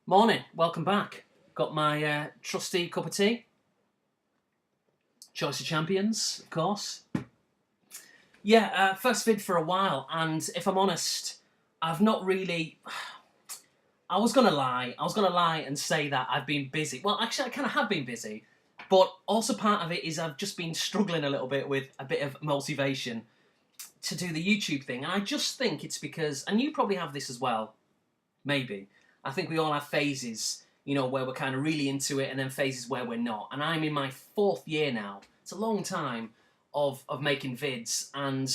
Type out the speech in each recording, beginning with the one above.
Morning, welcome back. Got my trusty cup of tea. Choice of Champions, of course. Yeah, first vid for a while, and if I'm honest, I've not really... I was going to lie and say that I've been busy. Well, actually, I kind of have been busy, but also part of it is I've just been struggling a little bit with a bit of motivation to do the YouTube thing, and I just think it's because, and you probably have this as well, maybe, I think we all have phases, where we're kind of really into it, and then phases where we're not. And I'm in my 4th year now. It's a long time of making vids, and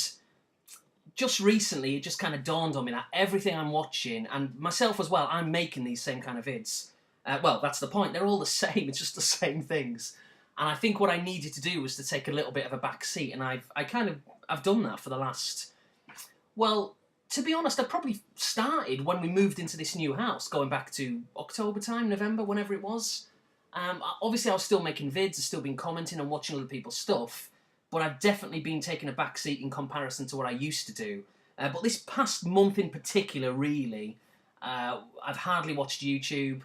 just recently it just kind of dawned on me that everything I'm watching, and myself as well, I'm making these same kind of vids. Well, that's the point. They're all the same. It's just the same things. And I think what I needed to do was to take a little bit of a back seat, and I've done that for the last, well, to be honest, I probably started when we moved into this new house, going back to October time, November, whenever it was. Obviously, I was still making vids, I've still been commenting and watching other people's stuff, but I've definitely been taking a back seat in comparison to what I used to do. But this past month in particular, really, I've hardly watched YouTube.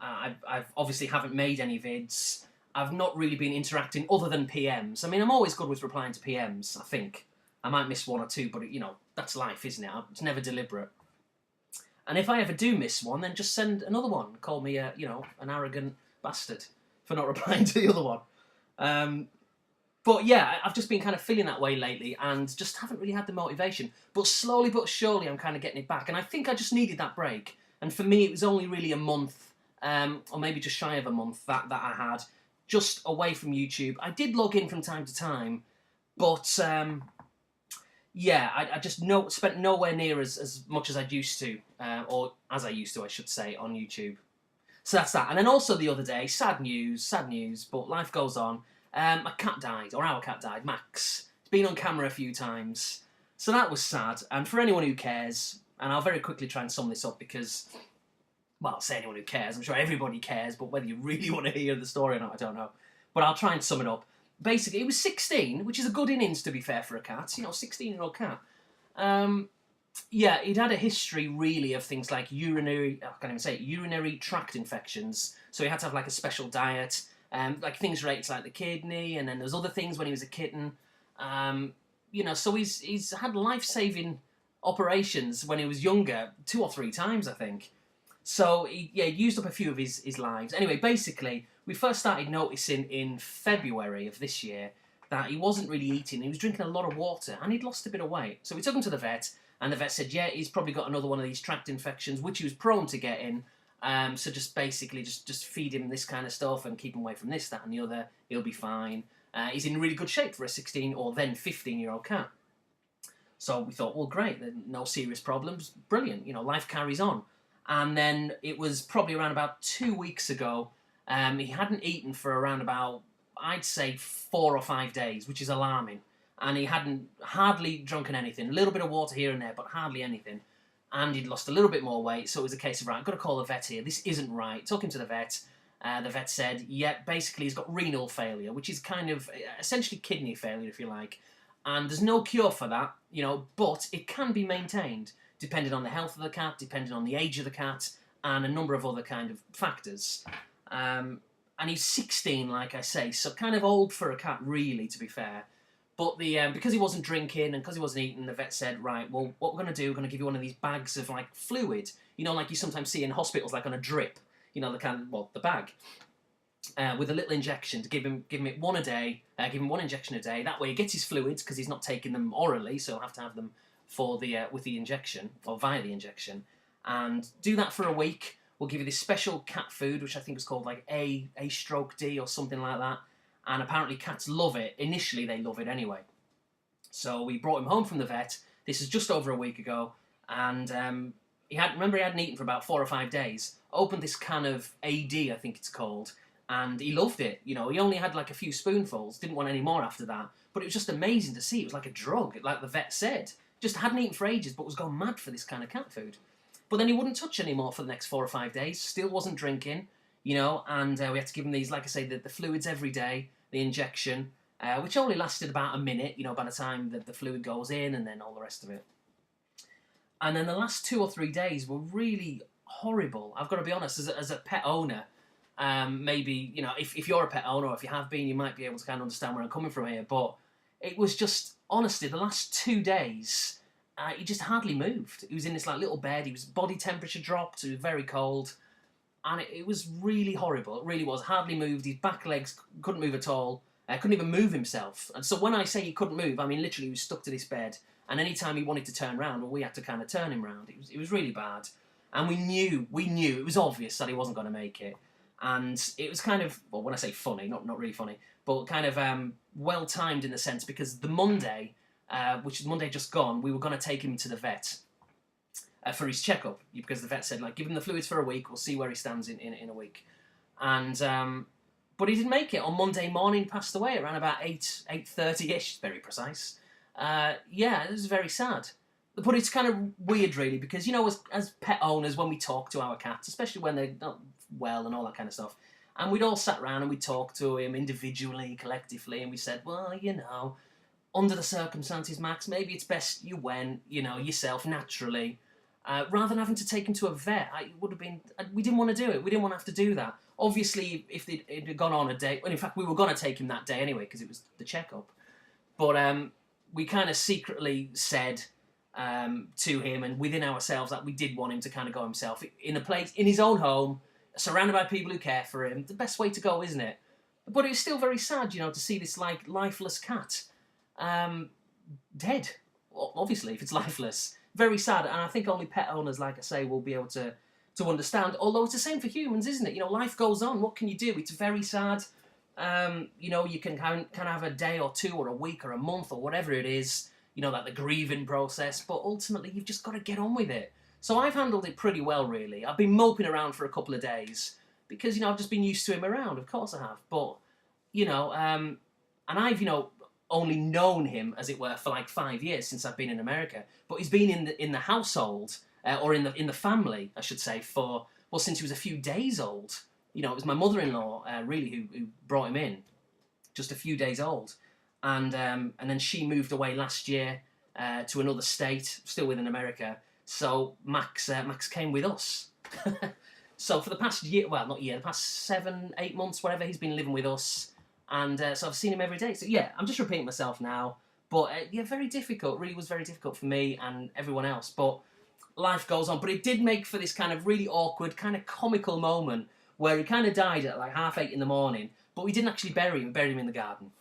I've obviously haven't made any vids. I've not really been interacting other than PMs. I mean, I'm always good with replying to PMs, I think. I might miss one or two, but, that's life, isn't it? It's never deliberate. And if I ever do miss one, then just send another one. Call me, an arrogant bastard for not replying to the other one. But yeah, I've just been kind of feeling that way lately and just haven't really had the motivation. But slowly but surely, I'm kind of getting it back. And I think I just needed that break. And for me, it was only really a month, or maybe just shy of a month, that I had just away from YouTube. I did log in from time to time, but... yeah, I just spent nowhere near as much as I used to, or as I used to, I should say, on YouTube. So that's that. And then also the other day, sad news, but life goes on. My cat died, or our cat died, Max. It's been on camera a few times. So that was sad. And for anyone who cares, and I'll very quickly try and sum this up because, well, I'll say anyone who cares, I'm sure everybody cares, but whether you really want to hear the story or not, I don't know. But I'll try and sum it up. Basically, it was 16, which is a good innings, to be fair, for a cat. 16-year-old cat. Yeah, he'd had a history, really, of things like urinary tract infections. So he had to have, like, a special diet. Like, things related to, like, the kidney, and then there's other things when he was a kitten. So he's had life-saving operations when he was younger, 2 or 3 times, I think. So, he used up a few of his lives. Anyway, basically, we first started noticing in February of this year that he wasn't really eating. He was drinking a lot of water, and he'd lost a bit of weight. So we took him to the vet, and the vet said, yeah, he's probably got another one of these tract infections, which he was prone to getting. So just basically just feed him this kind of stuff and keep him away from this, that, and the other. He'll be fine. He's in really good shape for a 16 or then 15-year-old cat. So we thought, well, great, no serious problems. Brilliant, life carries on. And then it was probably around about 2 weeks ago. He hadn't eaten for around about, I'd say, 4 or 5 days, which is alarming. And he hadn't hardly drunken anything. A little bit of water here and there, but hardly anything. And he'd lost a little bit more weight, so it was a case of, right, I've got to call the vet here. This isn't right. Took him to the vet. The vet said, yeah, basically he's got renal failure, which is kind of essentially kidney failure, if you like. And there's no cure for that, but it can be maintained, depending on the health of the cat, depending on the age of the cat, and a number of other kind of factors. And he's 16, like I say, so kind of old for a cat, really, to be fair. But because he wasn't drinking and because he wasn't eating, the vet said, right, well, what we're going to do, we're going to give you one of these bags of, like, fluid, like you sometimes see in hospitals, like on a drip, the bag, with a little injection to give him it one a day, give him one injection a day. That way he gets his fluids, because he's not taking them orally, so he'll have to have them for with the injection, or via the injection, and do that for a week. We'll give you this special cat food, which I think is called like A-D or something like that. And apparently cats love it. Initially, they love it anyway. So we brought him home from the vet. This is just over a week ago. And he hadn't eaten for about 4 or 5 days. Opened this can of AD, I think it's called. And he loved it. He only had like a few spoonfuls. Didn't want any more after that. But it was just amazing to see. It was like a drug, like the vet said. Just hadn't eaten for ages, but was going mad for this kind of cat food. But then he wouldn't touch anymore for the next 4 or 5 days. Still wasn't drinking, and we had to give him these, like I say, the fluids every day, the injection, which only lasted about a minute, by the time that the fluid goes in and then all the rest of it. And then the last 2 or 3 days were really horrible. I've got to be honest, as a pet owner, maybe, you know, if you're a pet owner or if you have been, you might be able to kind of understand where I'm coming from here. But it was just, honestly, the last 2 days, he just hardly moved. He was in this like little bed. His body temperature dropped. It was very cold. And it was really horrible. It really was. Hardly moved. His back legs couldn't move at all. Couldn't even move himself. And so when I say he couldn't move, I mean literally he was stuck to this bed. And any time he wanted to turn round, well, we had to kind of turn him round. It was really bad. And we knew, it was obvious that he wasn't going to make it. And it was kind of, well, when I say funny, not really funny, but kind of well-timed in the sense because the Monday, which is Monday just gone, we were going to take him to the vet for his checkup because the vet said, like, give him the fluids for a week, we'll see where he stands in a week. And but he didn't make it. On Monday morning, he passed away around about 8:30ish, very precise. Yeah, it was very sad. But it's kind of weird, really, because, you know, as pet owners, when we talk to our cats, especially when they're not well and all that kind of stuff, and we'd all sat around and we talked to him individually, collectively, and we said, well, you know, under the circumstances, Max, maybe it's best you went, you know, yourself, naturally, rather than having to take him to a vet. We didn't want to do it. We didn't want to have to do that. Obviously, if it had gone on a day, well, in fact, we were going to take him that day anyway, because it was the checkup. But we kind of secretly said to him and within ourselves that we did want him to kind of go himself in a place, in his own home, surrounded by people who care for him. The best way to go, isn't it? But it was still very sad, you know, to see this, like, lifeless cat dead. Well, obviously, if it's lifeless. Very sad, and I think only pet owners, like I say, will be able to understand. Although it's the same for humans, isn't it? You know, life goes on. What can you do? It's very sad. You know, you can kind of have a day or two or a week or a month or whatever it is, you know, like the grieving process, but ultimately you've just got to get on with it. So I've handled it pretty well, really. I've been moping around for a couple of days because, you know, I've just been used to him around. Of course I have. But, you know, and I've, you know, only known him, as it were, for like 5 years since I've been in America. But he's been in the household, or in the family, I should say, since he was a few days old. You know, it was my mother-in-law, really, who brought him in, just a few days old. And then she moved away last year to another state, still within America. So Max came with us. So for the past year, well, not year, the past 7-8 months, whatever, he's been living with us. And so I've seen him every day. So yeah, I'm just repeating myself now. But yeah, very difficult. Really was very difficult for me and everyone else. But life goes on. But it did make for this kind of really awkward, kind of comical moment where he kind of died at like 8:30 in the morning. But we didn't actually bury him. We buried him in the garden.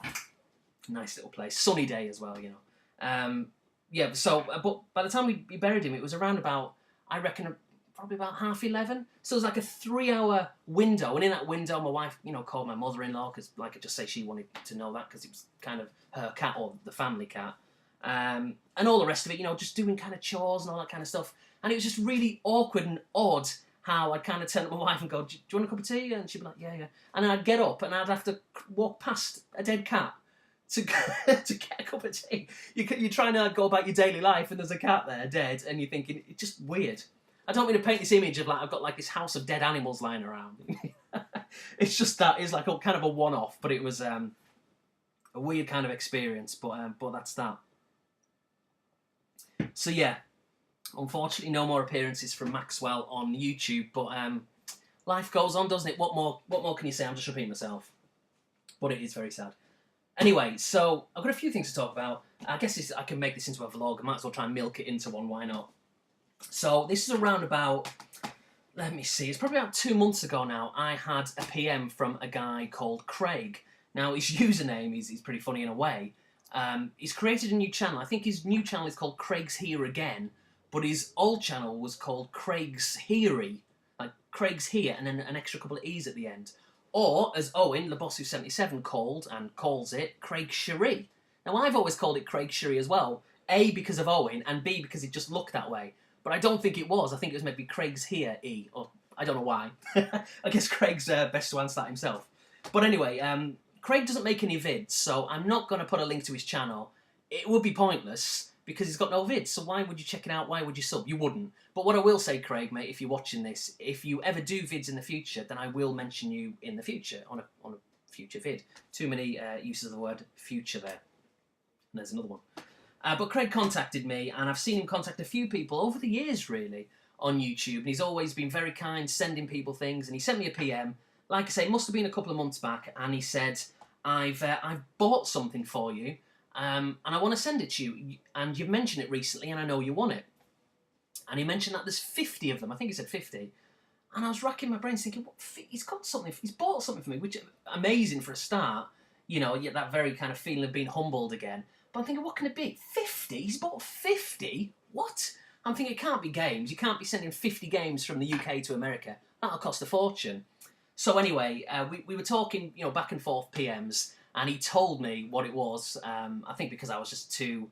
Nice little place. Sunny day as well, you know. Yeah, so, but by the time we buried him, it was around about, I reckon, probably about 11:30. So it was like a 3-hour window. And in that window, my wife, you know, called my mother-in-law, because, like I just say, she wanted to know that, because it was kind of her cat, or the family cat. And all the rest of it, you know, just doing kind of chores and all that kind of stuff. And it was just really awkward and odd how I'd kind of turn to my wife and go, do you want a cup of tea? And she'd be like, yeah. And then I'd get up and I'd have to walk past a dead cat to get a cup of tea. You're trying to, like, go about your daily life and there's a cat there dead and you're thinking, it's just weird. I don't mean to paint this image of, like, I've got like this house of dead animals lying around. It's just that, it's like a kind of a one-off, but it was a weird kind of experience, but that's that. So yeah, unfortunately no more appearances from Maxwell on YouTube, but life goes on, doesn't it? What more can you say? I'm just repeating myself. But it is very sad. Anyway, so I've got a few things to talk about. I guess I can make this into a vlog. I might as well try and milk it into one, why not? So this is around about, let me see, it's probably about 2 months ago now, I had a PM from a guy called Craig. Now, his username is pretty funny in a way. He's created a new channel. I think his new channel is called Craig's Here Again, but his old channel was called Craig's Heary, like Craig's Here, and then an extra couple of E's at the end. Or, as Owen, the boss who's 77, called and calls it, Craig Cherie. Now, I've always called it Craig Cherie as well, A, because of Owen, and B, because it just looked that way. But I don't think it was. I think it was maybe Craig's Here, E, or I don't know why. I guess Craig's best to answer that himself. But anyway, Craig doesn't make any vids, so I'm not going to put a link to his channel. It would be pointless, because he's got no vids, so why would you check it out? Why would you sub? You wouldn't. But what I will say, Craig, mate, if you're watching this, if you ever do vids in the future, then I will mention you in the future, on a future vid. Too many uses of the word future there. And there's another one. But Craig contacted me, and I've seen him contact a few people over the years, really, on YouTube, and he's always been very kind, sending people things, and he sent me a PM, like I say, it must have been a couple of months back, and he said, I've bought something for you, and I want to send it to you, and you've mentioned it recently, and I know you want it. And he mentioned that there's 50 of them, I think he said 50, and I was racking my brains thinking, he's got something, he's bought something for me, which is amazing for a start, you know, you get that very kind of feeling of being humbled again. But I'm thinking, what can it be? 50? He's bought 50? What? I'm thinking, it can't be games. You can't be sending 50 games from the UK to America. That'll cost a fortune. So anyway, we were talking, you know, back and forth PMs, and he told me what it was. I think because I was just too...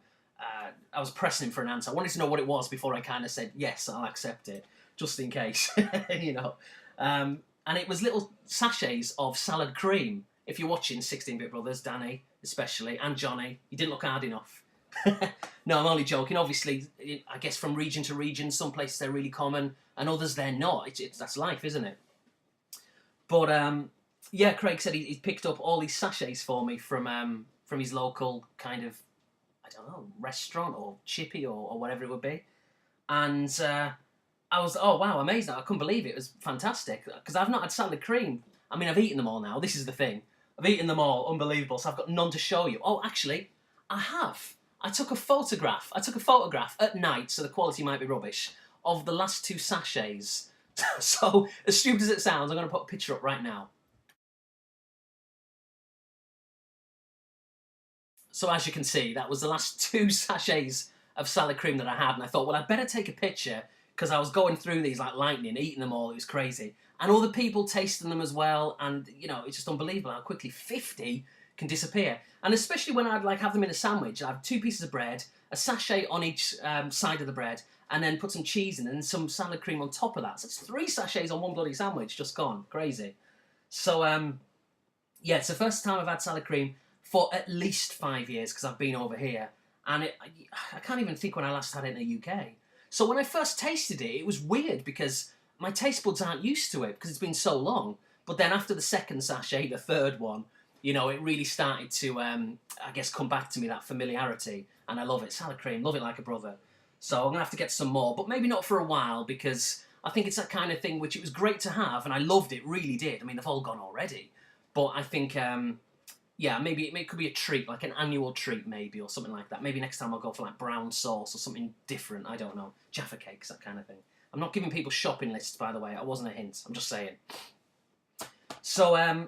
I was pressing him for an answer. I wanted to know what it was before I kind of said, yes, I'll accept it, just in case, you know. And it was little sachets of salad cream. If you're watching 16-Bit Brothers, Danny especially, and Johnny, you didn't look hard enough. No, I'm only joking. Obviously, I guess from region to region, some places they're really common, and others they're not. That's life, isn't it? But yeah, Craig said he'd picked up all these sachets for me from his local kind of, I don't know, restaurant or chippy or whatever it would be. And I was, oh wow, amazing. I couldn't believe it. It was fantastic. Because I've not had salad cream. I mean, I've eaten them all now. This is the thing. I've eaten them all. Unbelievable. So I've got none to show you. Oh, actually, I have. I took a photograph at night, so the quality might be rubbish, of the last 2 sachets. So, as stupid as it sounds, I'm going to put a picture up right now. So as you can see, that was the last 2 sachets of salad cream that I had, and I thought, well, I'd better take a picture, because I was going through these like lightning, eating them all. It was crazy. And all the people tasting them as well, and, you know, it's just unbelievable how quickly 50 can disappear. And especially when I'd like have them in a sandwich, I'd have 2 pieces of bread, a sachet on each side of the bread, and then put some cheese in and some salad cream on top of that. So it's 3 sachets on one bloody sandwich, just gone. Crazy. So, yeah, it's the first time I've had salad cream for at least 5 years, because I've been over here. And I can't even think when I last had it in the UK. So when I first tasted it, it was weird, because my taste buds aren't used to it, because it's been so long. But then after the second sachet, the third one, you know, it really started to, I guess, come back to me, that familiarity. And I love it. Salad cream, love it like a brother. So I'm going to have to get some more, but maybe not for a while, because I think it's that kind of thing which it was great to have, and I loved it, really did. I mean, they've all gone already. But I think, yeah, maybe it could be a treat, like an annual treat maybe, or something like that. Maybe next time I'll go for like brown sauce or something different, I don't know. Jaffa cakes, that kind of thing. I'm not giving people shopping lists, by the way. That wasn't a hint. I'm just saying. So,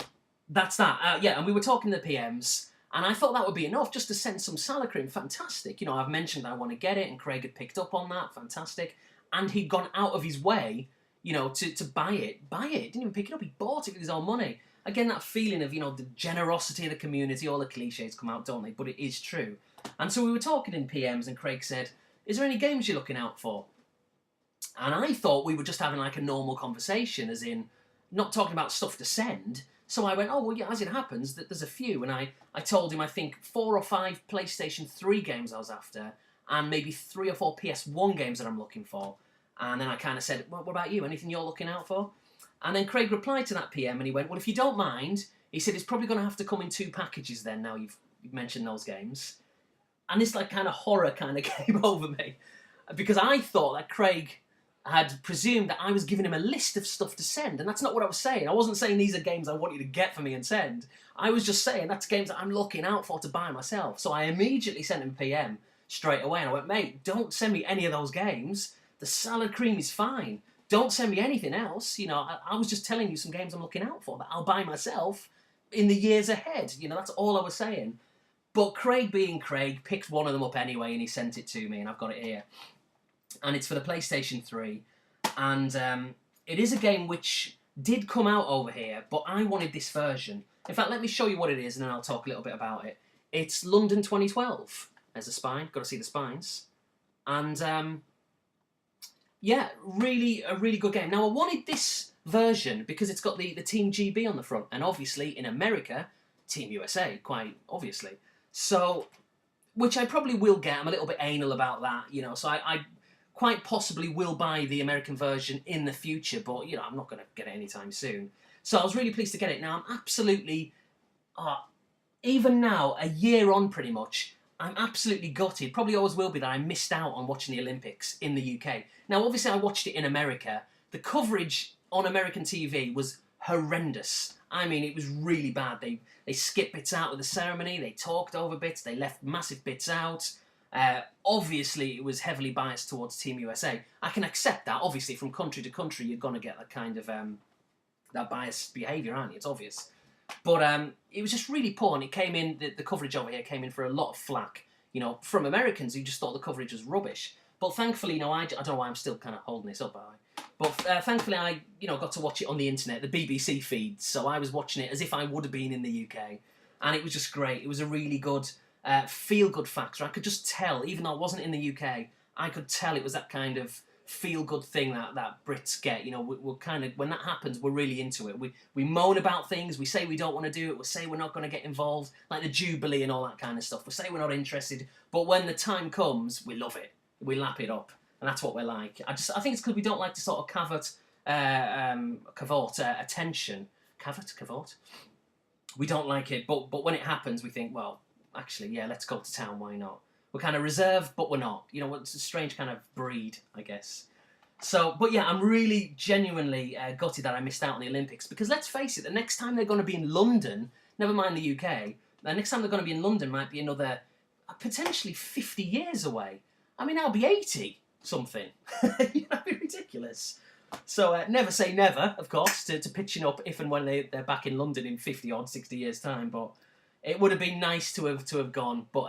that's that. Yeah, and we were talking to the PMs, and I thought that would be enough just to send some salad cream. Fantastic. You know, I've mentioned that I want to get it, and Craig had picked up on that. Fantastic. And he'd gone out of his way, you know, to buy it. Buy it. Didn't even pick it up. He bought it with his own money. Again, that feeling of, you know, the generosity of the community. All the cliches come out, don't they? But it is true. And so we were talking in PMs, and Craig said, is there any games you're looking out for? And I thought we were just having like a normal conversation, as in not talking about stuff to send. So I went, oh, well, yeah, as it happens, there's a few. And I told him, I think, 4 or 5 PlayStation 3 games I was after, and maybe 3 or 4 PS1 games that I'm looking for. And then I kind of said, well, what about you? Anything you're looking out for? And then Craig replied to that PM, and he went, well, if you don't mind, he said, it's probably going to have to come in 2 packages then, now you've mentioned those games. And this like kind of horror kind of came over me, because I thought that Craig had presumed that I was giving him a list of stuff to send, and that's not what I was saying. I wasn't saying these are games I want you to get for me and send. I was just saying that's games that I'm looking out for to buy myself. So I immediately sent him a PM straight away, and I went, mate, don't send me any of those games. The salad cream is fine. Don't send me anything else. You know, I was just telling you some games I'm looking out for that I'll buy myself in the years ahead. You know, that's all I was saying. But Craig, being Craig, picked one of them up anyway, and he sent it to me, and I've got it here. And it's for the PlayStation 3, and it is a game which did come out over here, but I wanted this version. In fact, let me show you what it is, and then I'll talk a little bit about it. It's London 2012. There's a spine. Got to see the spines. And, yeah, a really good game. Now, I wanted this version because it's got the Team GB on the front, and obviously, in America, Team USA, quite obviously. So, which I probably will get. I'm a little bit anal about that, you know, so I quite possibly will buy the American version in the future, but, you know, I'm not going to get it anytime soon. So I was really pleased to get it. Now, I'm absolutely, even now, a year on pretty much, I'm absolutely gutted, probably always will be, that I missed out on watching the Olympics in the UK. Now, obviously, I watched it in America. The coverage on American TV was horrendous. I mean, it was really bad. They skipped bits out of the ceremony, they talked over bits, they left massive bits out. Obviously, it was heavily biased towards Team USA. I can accept that. Obviously, from country to country, you're going to get that kind of that biased behaviour, aren't you? It's obvious. But it was just really poor, and it came in, the coverage over here came in for a lot of flack, you know, from Americans who just thought the coverage was rubbish. But thankfully, you know, I don't know why I'm still kind of holding this up, by the way. But thankfully, I, you know, got to watch it on the internet, the BBC feed, so I was watching it as if I would have been in the UK, and it was just great. It was a really good, feel-good factor. I could just tell, even though I wasn't in the UK, I could tell it was that kind of feel-good thing that Brits get. You know, we're kind of, when that happens, we're really into it. We moan about things, we say we don't want to do it, we say we're not going to get involved, like the Jubilee and all that kind of stuff. We say we're not interested, but when the time comes, we love it. We lap it up, and that's what we're like. I think it's because we don't like to sort of cavort attention. Cavort? We don't like it, but when it happens, we think, well, actually, yeah, let's go to town, why not? We're kind of reserved, but we're not. You know, it's a strange kind of breed, I guess. So, but yeah, I'm really genuinely gutted that I missed out on the Olympics, because let's face it, the next time they're going to be in London, never mind the UK, the next time they're going to be in London might be another, potentially 50 years away. I mean, I'll be 80 something. That'd be ridiculous. So never say never, of course, to pitching up if and when they're back in London in 50 odd, 60 years time, but it would have been nice to have gone, but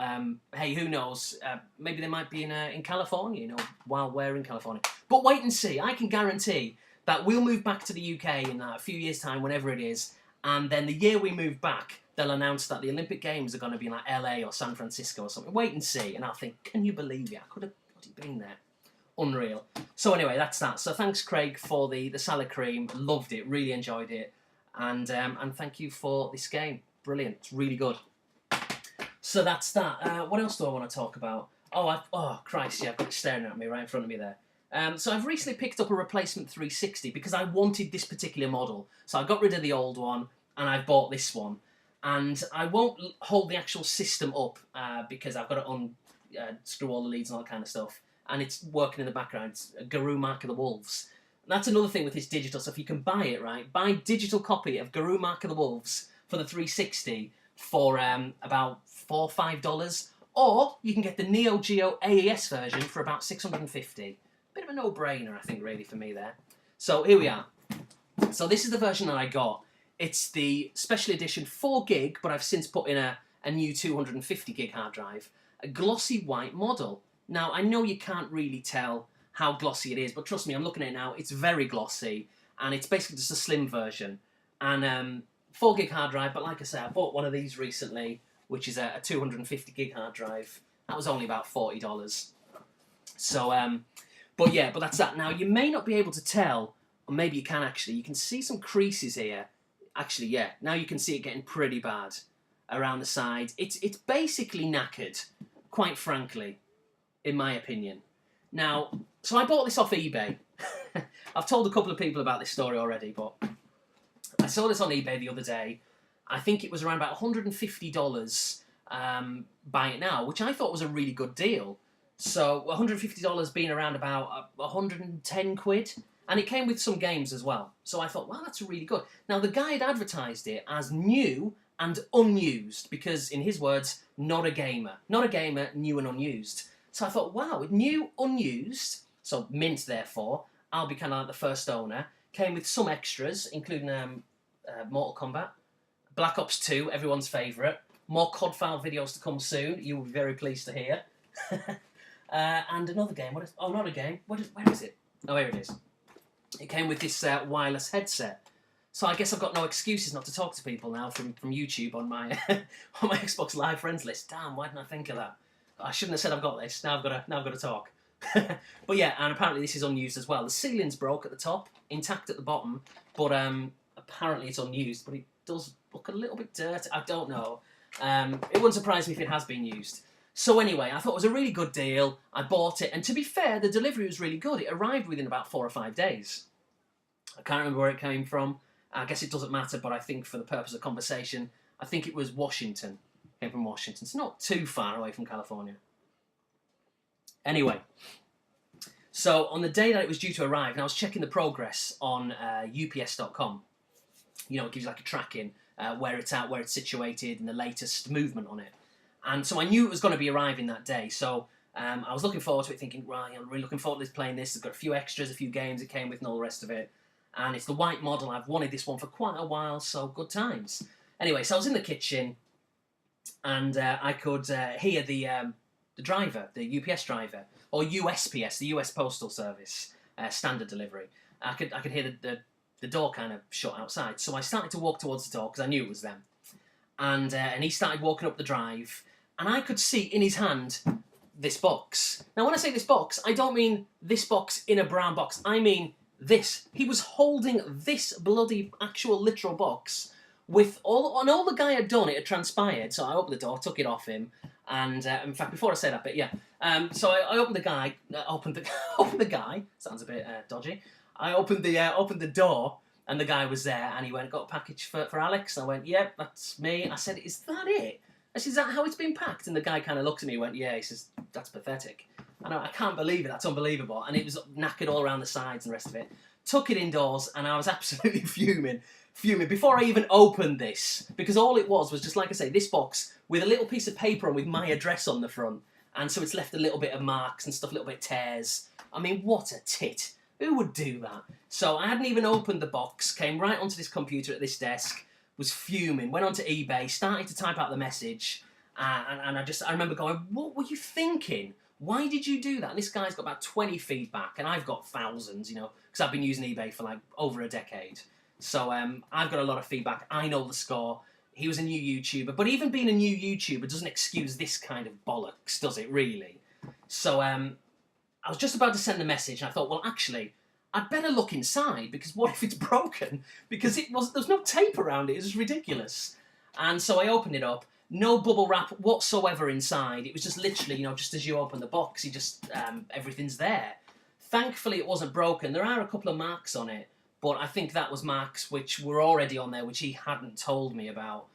hey, who knows? Maybe they might be in California, you know, while we're in California. But wait and see. I can guarantee that we'll move back to the UK in a few years' time, whenever it is, and then the year we move back, they'll announce that the Olympic Games are going to be in like LA or San Francisco or something. Wait and see, and I'll think, can you believe it? I could have been there. Unreal. So anyway, that's that. So thanks, Craig, for the salad cream. Loved it. Really enjoyed it, and thank you for this game. Brilliant. It's really good. So that's that. What else do I want to talk about? Oh, Christ, yeah, I've got it staring at me right in front of me there. So I've recently picked up a replacement 360 because I wanted this particular model. So I got rid of the old one and I bought this one. And I won't hold the actual system up because I've got to unscrew all the leads and all that kind of stuff. And it's working in the background. It's a Garou Mark of the Wolves. And that's another thing with this digital stuff. You can buy it, right? Buy a digital copy of Garou Mark of the Wolves for the 360 for about $4 or $5. Or you can get the Neo Geo AES version for about $650. Bit of a no-brainer, I think, really, for me there. So here we are. So this is the version that I got. It's the special edition 4 gig, but I've since put in a new 250 gig hard drive. A glossy white model. Now, I know you can't really tell how glossy it is, but trust me, I'm looking at it now. It's very glossy, and it's basically just a slim version. And 4 gig hard drive, but like I said, I bought one of these recently, which is a 250 gig hard drive. That was only about $40. So, but yeah, but that's that. Now, you may not be able to tell, or maybe you can actually. You can see some creases here. Actually, yeah, now you can see it getting pretty bad around the side. It's basically knackered, quite frankly, in my opinion. Now, so I bought this off eBay. I've told a couple of people about this story already, but I saw this on eBay the other day. I think it was around about $150 buy it now, which I thought was a really good deal. So $150 being around about 110 quid. And it came with some games as well. So I thought, wow, that's really good. Now, the guy had advertised it as new and unused because, in his words, not a gamer. Not a gamer, new and unused. So I thought, wow, new, unused, so mint, therefore, I'll be kind of like the first owner. Came with some extras, including Mortal Kombat, Black Ops 2, everyone's favourite. More COD file videos to come soon, you'll be very pleased to hear. And another game. Not a game. Where is it? Oh, here it is. It came with this wireless headset. So I guess I've got no excuses not to talk to people now from YouTube on my on my Xbox Live friends list. Damn, why didn't I think of that? I shouldn't have said I've got this. Now I've got to talk. But yeah, and apparently this is unused as well. The ceiling's broke at the top, intact at the bottom, but apparently it's unused. But it does look a little bit dirty. I don't know. It wouldn't surprise me if it has been used. So anyway, I thought it was a really good deal. I bought it, and to be fair, the delivery was really good. It arrived within about 4 or 5 days. I can't remember where it came from. I guess it doesn't matter, but I think for the purpose of conversation, I think it was Washington. Came from Washington. It's not too far away from California. Anyway, so on the day that it was due to arrive, and I was checking the progress on UPS.com. You know, it gives you like a tracking, where it's at, where it's situated, and the latest movement on it. And so I knew it was going to be arriving that day. So I was looking forward to it, thinking, right, I'm really looking forward to playing this. It's got a few extras, a few games it came with, and all the rest of it. And it's the white model. I've wanted this one for quite a while, so good times. Anyway, so I was in the kitchen, and I could hear the driver, the UPS driver, or USPS, the US Postal Service, standard delivery. I could hear the door kind of shut outside. So I started to walk towards the door because I knew it was them. And he started walking up the drive, and I could see in his hand this box. Now, when I say this box, I don't mean this box in a brown box. I mean this. He was holding this bloody actual literal box with all the guy had done. It had transpired. So I opened the door, took it off him, and in fact, before I say that bit, yeah. So I opened the guy. Opened the guy. Sounds a bit dodgy. I opened the door. And the guy was there, and he went, got a package for Alex. And I went, yep, that's me. I said, is that it? I said, is that how it's been packed? And the guy kind of looked at me and went, yeah. He says, that's pathetic. I can't believe it. That's unbelievable. And it was knackered all around the sides and the rest of it. Took it indoors, and I was absolutely fuming. Before I even opened this, because all it was just, like I say, this box with a little piece of paper on with my address on the front. And so it's left a little bit of marks and stuff, a little bit of tears. I mean, what a tit. Who would do that? So I hadn't even opened the box, came right onto this computer at this desk, was fuming, went onto eBay, started to type out the message, and I remember going, what were you thinking? Why did you do that? And this guy's got about 20 feedback, and I've got thousands, you know, because I've been using eBay for like over a decade. So I've got a lot of feedback. I know the score. He was a new YouTuber, but even being a new YouTuber doesn't excuse this kind of bollocks, does it really? So I was just about to send the message, and I thought, well, actually, I'd better look inside, because what if it's broken? Because there's no tape around it. It was ridiculous. And so I opened it up. No bubble wrap whatsoever inside. It was just literally, you know, just as you open the box, you just, everything's there. Thankfully, it wasn't broken. There are a couple of marks on it, but I think that was marks which were already on there, which he hadn't told me about,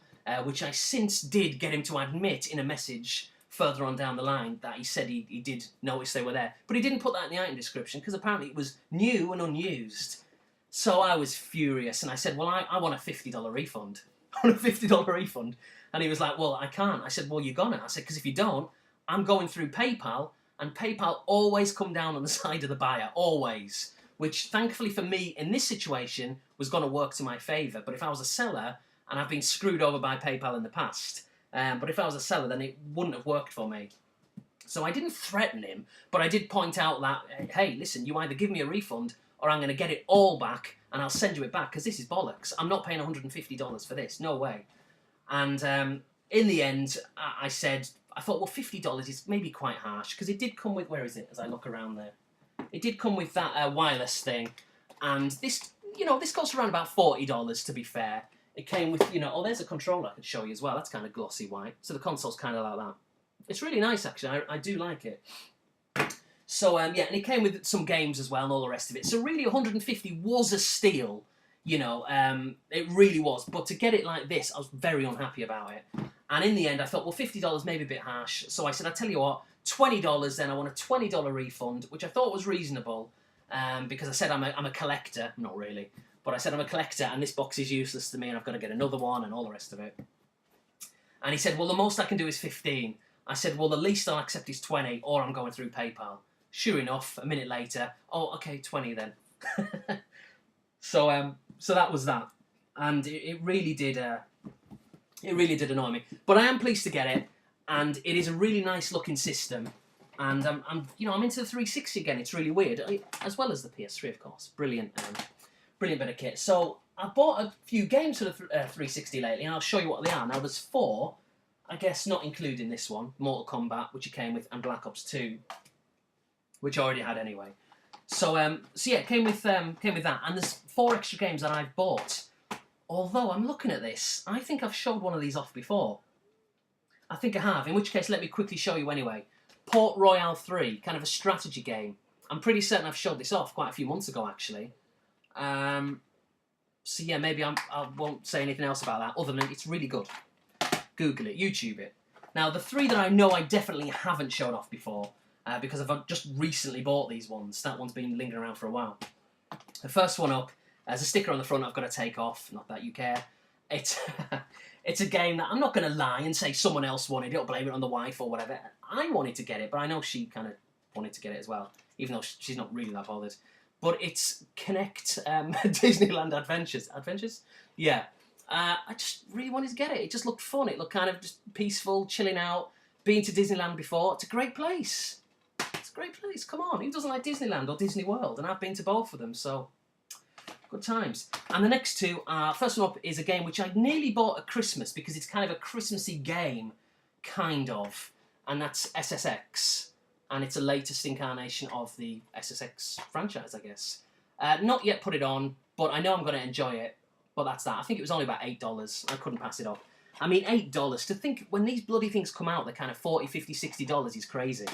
which I since did get him to admit in a message further on down the line that he said he did notice they were there. But he didn't put that in the item description because apparently it was new and unused. So I was furious, and I said, well, I want a $50 refund. I want a $50 refund. And he was like, well, I can't. I said, well, you're gonna. I said, because if you don't, I'm going through PayPal, and PayPal always come down on the side of the buyer, always. Which, thankfully for me, in this situation, was going to work to my favour. But if I was a seller, and I've been screwed over by PayPal in the past, but if I was a seller, then it wouldn't have worked for me. So I didn't threaten him, but I did point out that, hey, listen, you either give me a refund, or I'm going to get it all back, and I'll send you it back, because this is bollocks. I'm not paying $150 for this, no way. And in the end, I thought, well, $50 is maybe quite harsh, because it did come with, where is it, as I look around there? It did come with that wireless thing, and this, you know, this costs around about $40, to be fair. It came with, you know, oh, there's a controller I could show you as well. That's kind of glossy white. So the console's kind of like that. It's really nice, actually. I do like it. So, yeah, and it came with some games as well and all the rest of it. So really, $150 was a steal, you know. It really was. But to get it like this, I was very unhappy about it. And in the end, I thought, well, $50 may be a bit harsh. So I said, I'll tell you what, $20 then. I want a $20 refund, which I thought was reasonable, because I said I'm a collector. Not really. But I said, I'm a collector, and this box is useless to me, and I've got to get another one, and all the rest of it. And he said, well, the most I can do is 15. I said, well, the least I'll accept is 20, or I'm going through PayPal. Sure enough, a minute later, oh, okay, 20 then. So that was that. And it really did annoy me. But I am pleased to get it, and it is a really nice looking system. And I'm into the 360 again. It's really weird, as well as the PS3, of course. Brilliant bit of kit. So I bought a few games for the 360 lately, and I'll show you what they are. Now there's 4, I guess not including this one, Mortal Kombat, which it came with, and Black Ops 2, which I already had anyway. So yeah, it came with that, and there's 4 extra games that I've bought. Although I'm looking at this, I think I've showed one of these off before. I think I have. In which case, let me quickly show you anyway. Port Royale 3, kind of a strategy game. I'm pretty certain I've showed this off quite a few months ago, actually. So yeah, maybe I won't say anything else about that, other than it's really good. Google it, YouTube it. Now, the three that I know I definitely haven't shown off before, because I've just recently bought these ones. That one's been lingering around for a while. The first one up, there's a sticker on the front I've got to take off, not that you care. It's, it's a game that I'm not going to lie and say someone else wanted it or blame it on the wife or whatever. I wanted to get it, but I know she kind of wanted to get it as well, even though she's not really that bothered. But it's Connect Disneyland Adventures. Adventures? Yeah. I just really wanted to get it. It just looked fun. It looked kind of just peaceful, chilling out. Been to Disneyland before. It's a great place. It's a great place. Come on. Who doesn't like Disneyland or Disney World? And I've been to both of them, so good times. And the next two, first one up is a game which I nearly bought at Christmas because it's kind of a Christmassy game, kind of. And that's SSX. And it's a latest incarnation of the SSX franchise, I guess. Not yet put it on, but I know I'm going to enjoy it. But that's that. I think it was only about $8. I couldn't pass it up. I mean, $8. To think when these bloody things come out, they're kind of $40, $50, $60 is crazy.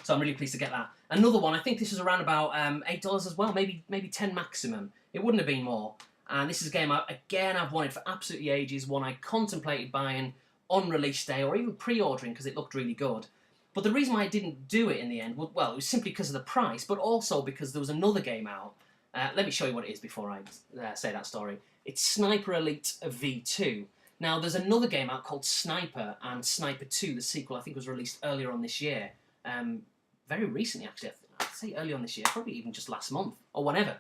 So I'm really pleased to get that. Another one, I think this was around about $8 as well, maybe 10 maximum. It wouldn't have been more. And this is a game, I've wanted for absolutely ages. One I contemplated buying on release day or even pre-ordering because it looked really good. But the reason why I didn't do it in the end, well, it was simply because of the price, but also because there was another game out. Let me show you what it is before I say that story. It's Sniper Elite V2. Now, there's another game out called Sniper, and Sniper 2, the sequel, I think was released earlier on this year. Very recently, actually. I'd say earlier on this year, probably even just last month, or whenever.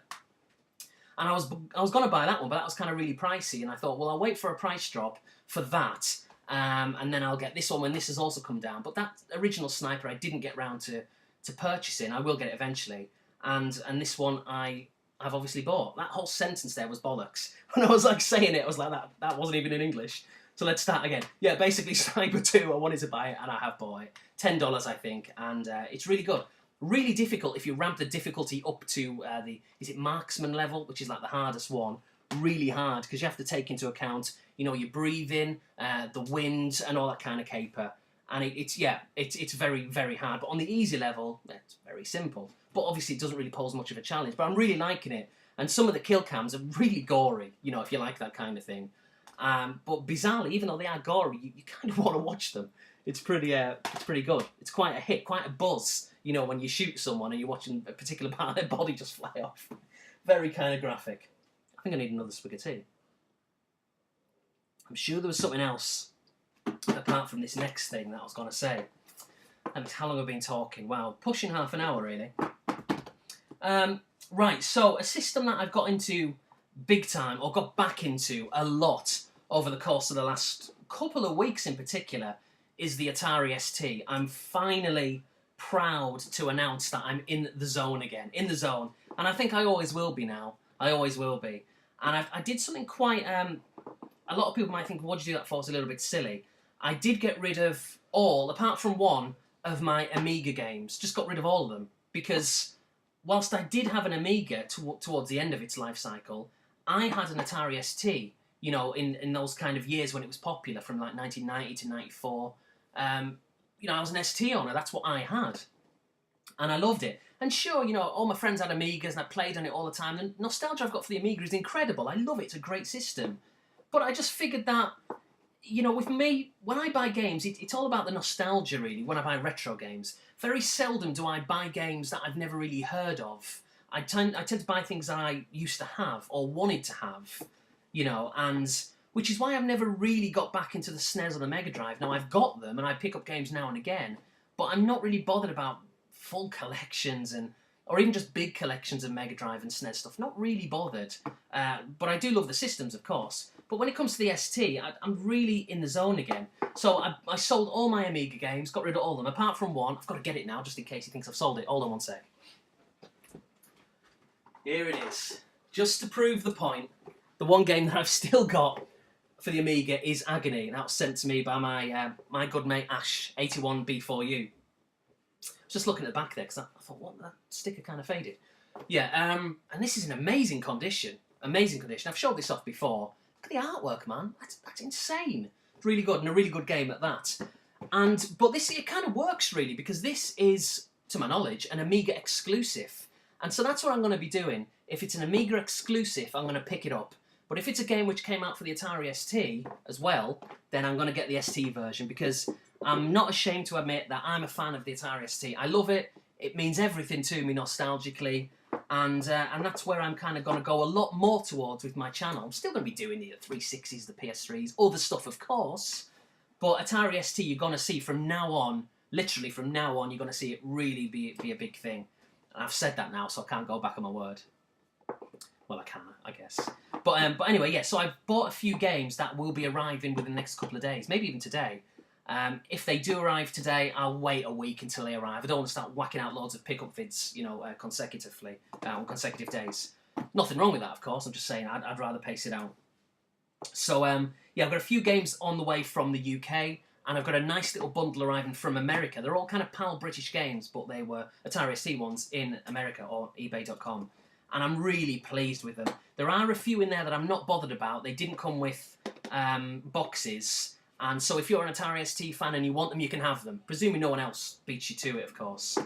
And I was going to buy that one, but that was kind of really pricey, and I thought, well, I'll wait for a price drop for that, and then I'll get this one when this has also come down. But that original Sniper I didn't get round to purchasing. I will get it eventually. And this one I've obviously bought. That whole sentence there was bollocks. When I was like saying it, I was like, that wasn't even in English. So let's start again. Yeah, basically Sniper 2, I wanted to buy it and I have bought it. $10, I think, and it's really good. Really difficult if you ramp the difficulty up to is it marksman level, which is like the hardest one. Really hard, because you have to take into account, you know, your breathing, the wind, and all that kind of caper. And it's very, very hard. But on the easy level, it's very simple. But obviously it doesn't really pose much of a challenge. But I'm really liking it. And some of the kill cams are really gory, you know, if you like that kind of thing. But bizarrely, even though they are gory, you kind of want to watch them. It's pretty good. It's quite a hit, quite a buzz, you know, when you shoot someone and you're watching a particular part of their body just fly off. Very kind of graphic. I think I need another swig of tea. I'm sure there was something else apart from this next thing that I was going to say. How long have I been talking? Wow, pushing half an hour, really. Right, so a system that I've got into big time, or got back into a lot over the course of the last couple of weeks in particular, is the Atari ST. I'm finally proud to announce that I'm in the zone again. In the zone. And I think I always will be now. I always will be. And I did something quite... a lot of people might think, what did you do that for? It's a little bit silly. I did get rid of all, apart from one, of my Amiga games. Just got rid of all of them. Because whilst I did have an Amiga towards the end of its life cycle, I had an Atari ST, you know, in those kind of years when it was popular, from like 1990 to 94. You know, I was an ST owner. That's what I had. And I loved it. And sure, you know, all my friends had Amigas and I played on it all the time. And the nostalgia I've got for the Amiga is incredible. I love it. It's a great system. But I just figured that, you know, with me, when I buy games, it's all about the nostalgia, really, when I buy retro games. Very seldom do I buy games that I've never really heard of. I tend to buy things that I used to have or wanted to have, you know, and which is why I've never really got back into the SNES or the Mega Drive. Now, I've got them and I pick up games now and again, but I'm not really bothered about full collections or even just big collections of Mega Drive and SNES stuff. Not really bothered, but I do love the systems, of course. But when it comes to the ST, I'm really in the zone again. So I sold all my Amiga games, got rid of all of them, apart from one. I've got to get it now, just in case he thinks I've sold it. Hold on one sec. Here it is. Just to prove the point, the one game that I've still got for the Amiga is Agony. That was sent to me by my good mate Ash, 81B4U. I was just looking at the back there, because I thought, what, that sticker kind of faded. Yeah, and this is in amazing condition. Amazing condition. I've showed this off before. Look at the artwork, man. That's insane. It's really good, and a really good game at that. But this, it kind of works, really, because this is, to my knowledge, an Amiga exclusive. And so that's what I'm going to be doing. If it's an Amiga exclusive, I'm going to pick it up. But if it's a game which came out for the Atari ST as well, then I'm going to get the ST version, because I'm not ashamed to admit that I'm a fan of the Atari ST. I love it. It means everything to me nostalgically. And that's where I'm kind of going to go a lot more towards with my channel. I'm still going to be doing the 360s, the PS3s, all the stuff, of course. But Atari ST, you're going to see from now on, literally from now on, you're going to see it really be a big thing. And I've said that now, so I can't go back on my word. Well, I can, I guess. But anyway, yeah, so I've bought a few games that will be arriving within the next couple of days, maybe even today. If they do arrive today, I'll wait a week until they arrive. I don't want to start whacking out loads of pickup vids, you know, consecutively, on consecutive days. Nothing wrong with that, of course. I'm just saying I'd rather pace it out. So, yeah, I've got a few games on the way from the UK, and I've got a nice little bundle arriving from America. They're all kind of PAL British games, but they were Atari ST ones in America, or eBay.com. And I'm really pleased with them. There are a few in there that I'm not bothered about. They didn't come with boxes. And so if you're an Atari ST fan and you want them, you can have them. Presumably no one else beats you to it, of course,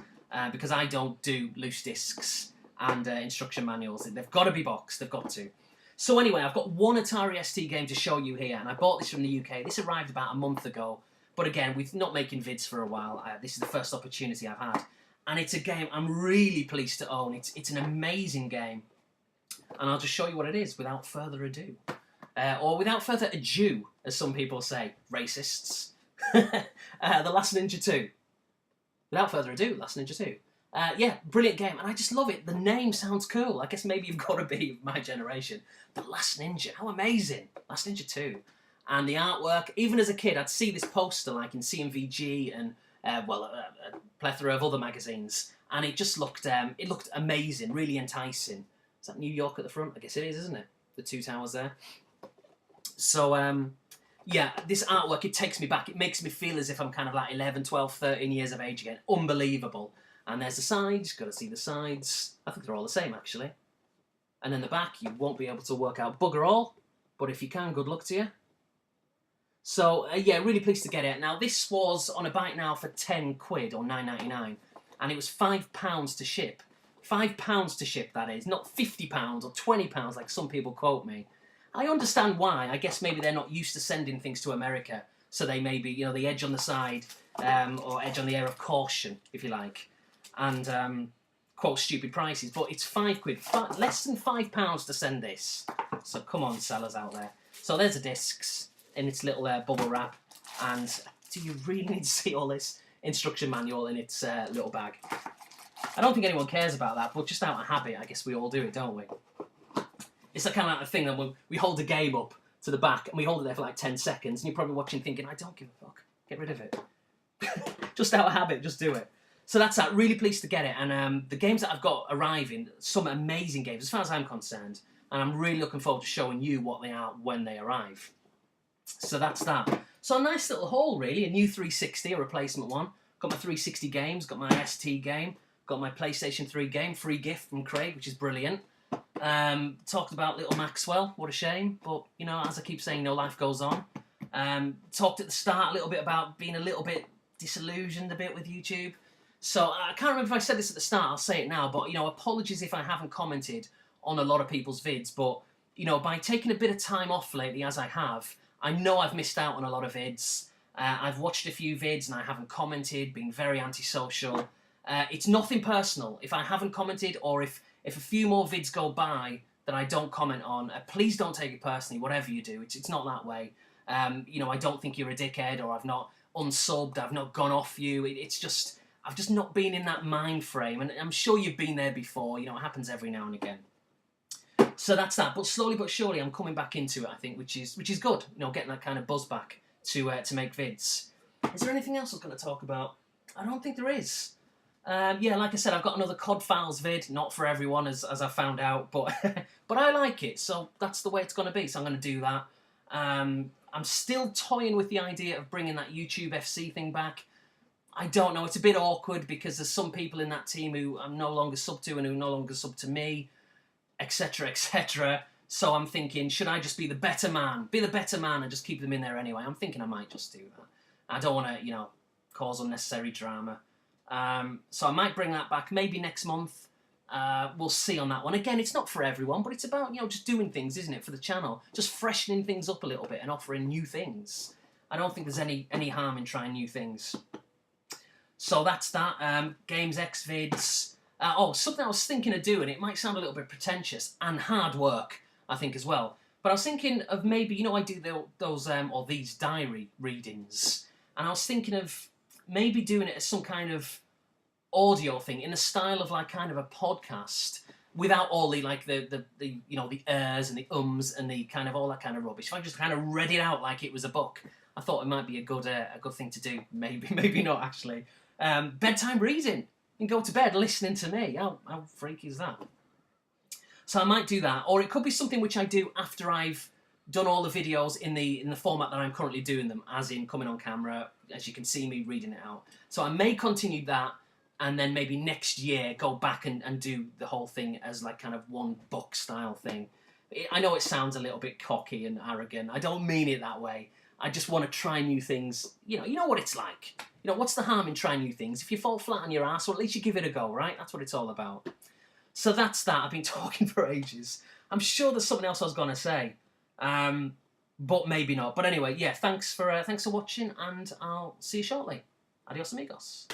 because I don't do loose discs and instruction manuals. They've got to be boxed. They've got to. So anyway, I've got one Atari ST game to show you here, and I bought this from the UK. This arrived about a month ago. But again, we've not making vids for a while. This is the first opportunity I've had. And it's a game I'm really pleased to own. It's an amazing game. And I'll just show you what it is without further ado. Or without further ado, as some people say, racists. The Last Ninja 2. Without further ado, Last Ninja 2. Yeah, brilliant game, and I just love it. The name sounds cool. I guess maybe you've got to be my generation. The Last Ninja, how amazing. Last Ninja 2. And the artwork, even as a kid, I'd see this poster like in CMVG and, well, a plethora of other magazines. And it just looked, it looked amazing, really enticing. Is that New York at the front? I guess it is, isn't it? The two towers there. So, yeah, this artwork, it takes me back. It makes me feel as if I'm kind of like 11, 12, 13 years of age again. Unbelievable. And there's the sides. Got to see the sides. I think they're all the same, actually. And then the back, you won't be able to work out bugger all. But if you can, good luck to you. So, yeah, really pleased to get it. Now, this was on a bite now for 10 quid or £9.99. And it was £5 to ship. £5 to ship, that is. Not £50 or £20 like some people quote me. I understand why. I guess maybe they're not used to sending things to America. So they maybe, you know, the edge on the side, or edge on the air of caution, if you like. And quote stupid prices. But it's 5 quid. Less than £5 to send this. So come on, sellers out there. So there's the discs in its little bubble wrap. And do you really need to see all this instruction manual in its little bag? I don't think anyone cares about that, but just out of habit, I guess we all do it, don't we? It's that kind of like thing that we hold a game up to the back and we hold it there for like 10 seconds and you're probably watching thinking, I don't give a fuck, get rid of it. Just out of habit, just do it. So that's that, really pleased to get it. And the games that I've got arriving, some amazing games as far as I'm concerned, and I'm really looking forward to showing you what they are when they arrive. So that's that. So a nice little haul really, a new 360, a replacement one. Got my 360 games, got my ST game, got my PlayStation 3 game, free gift from Craig, which is brilliant. Talked about little Maxwell, what a shame, but you know, as I keep saying, life goes on. Talked at the start a little bit about being a little bit disillusioned a bit with YouTube. So I can't remember if I said this at the start, I'll say it now, but you know, apologies if I haven't commented on a lot of people's vids, but you know, by taking a bit of time off lately as I have, I know I've missed out on a lot of vids. I've watched a few vids and I haven't commented, been very antisocial. It's nothing personal. If I haven't commented or if a few more vids go by that I don't comment on, please don't take it personally, whatever you do. It's not that way. You know, I don't think you're a dickhead or I've not unsubbed, I've not gone off you. It's just, I've just not been in that mind frame. And I'm sure you've been there before. You know, it happens every now and again. So that's that. But slowly but surely I'm coming back into it, I think, which is good. You know, getting that kind of buzz back to make vids. Is there anything else I was going to talk about? I don't think there is. Yeah, like I said, I've got another COD Files vid, not for everyone, as I found out, but but I like it, so that's the way it's going to be, so I'm going to do that. I'm still toying with the idea of bringing that YouTube FC thing back. I don't know, it's a bit awkward, because there's some people in that team who I'm no longer sub to and who no longer sub to me, etc, etc. So I'm thinking, should I just be the better man? Be the better man and just keep them in there anyway? I'm thinking I might just do that. I don't want to, you know, cause unnecessary drama. So I might bring that back maybe next month. We'll see on that one. Again, it's not for everyone, but it's about, just doing things, isn't it, for the channel? Just freshening things up a little bit and offering new things. I don't think there's any harm in trying new things. So that's that. Games, X-Vids. Something I was thinking of doing, it might sound a little bit pretentious, and hard work, I think, as well. But I was thinking of maybe, I do these diary readings. And I was thinking of maybe doing it as some kind of audio thing in the style of like kind of a podcast, without all the like the ers and the ums and the kind of all that kind of rubbish. If I just kind of read it out like it was a book, I thought it might be a good thing to do. Maybe not actually. Bedtime reading. You can go to bed listening to me. How freaky is that? So I might do that, or it could be something which I do after I've done all the videos in the format that I'm currently doing them, as in coming on camera, as you can see me reading it out. So I may continue that, and then maybe next year go back and do the whole thing as like kind of one book style thing. I know it sounds a little bit cocky and arrogant. I don't mean it that way. I just want to try new things. You know what it's like. What's the harm in trying new things? If you fall flat on your ass, well, at least you give it a go, right? That's what it's all about. So that's that. I've been talking for ages. I'm sure there's something else I was going to say, but maybe not. But anyway, yeah, thanks for watching, and I'll see you shortly. Adios, amigos.